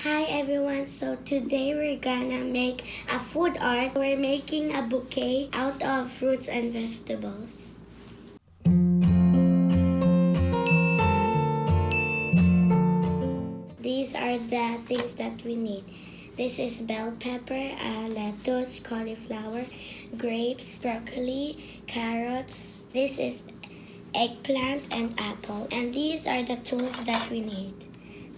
Hi everyone, so today we're gonna make a food art. We're making a bouquet out of fruits and vegetables. These are the things that we need. This is bell pepper, lettuce, cauliflower, grapes, broccoli, carrots. This is eggplant and apple. And these are the tools that we need.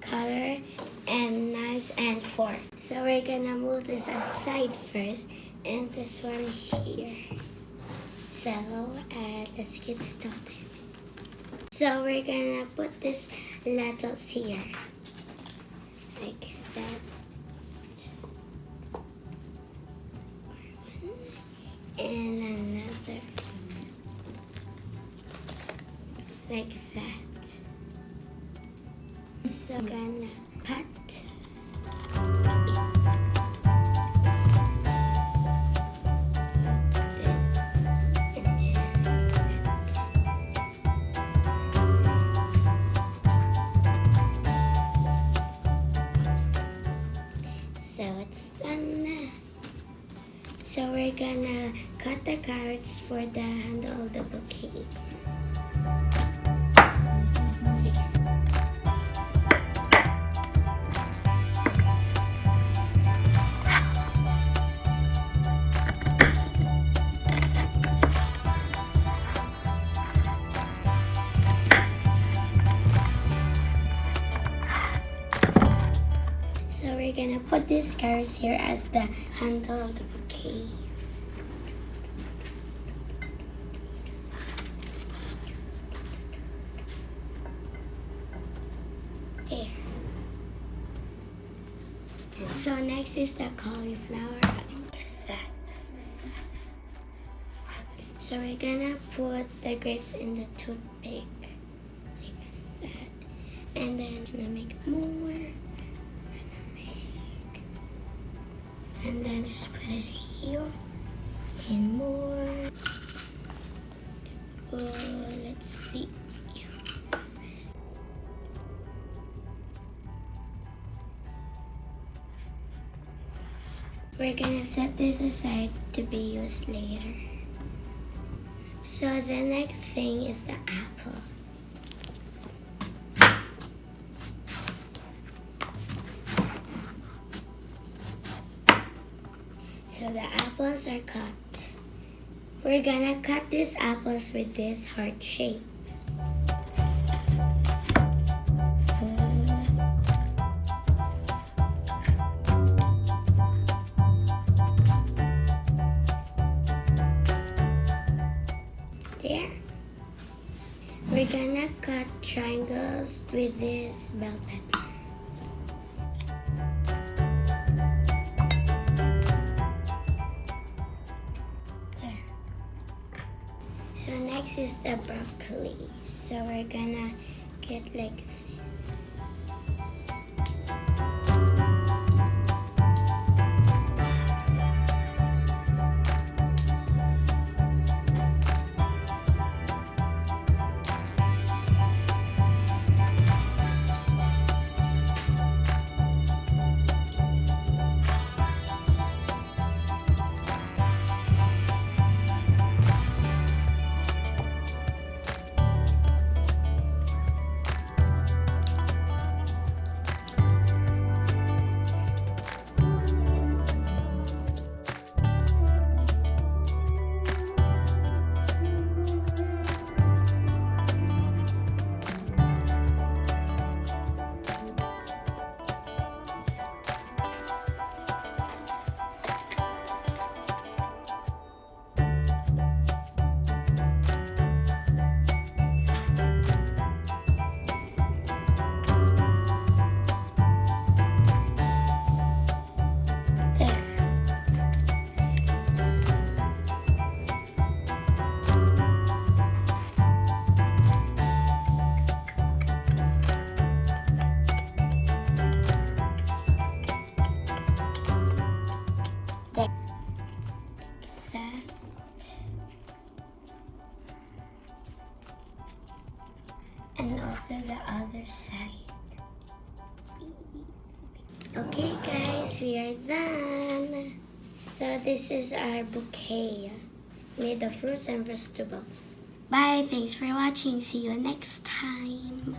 Cutter and knives and fork. So we're gonna move this aside first and this one here. So let's get started. So we're gonna put this lettuce here. Like that. And another. Like that. So I'm gonna cut this and then that. So it's done. So we're gonna cut the carrots for the handle of the bouquet. So we're gonna put these carrots here as the handle of the bouquet. There. So next is the cauliflower, like that. So we're gonna put the grapes in the toothpick, like that. And then we're gonna make more. And then just put it here and more. Let's see. We're gonna set this aside to be used later. So the next thing is the apple. So the apples are cut. We're gonna cut these apples with this heart shape. There. We're gonna cut triangles with this bell pepper. So next is the broccoli. So we're gonna get like this. Okay guys, we are done. So this is our bouquet made of fruits and vegetables. Bye, thanks for watching. See you next time.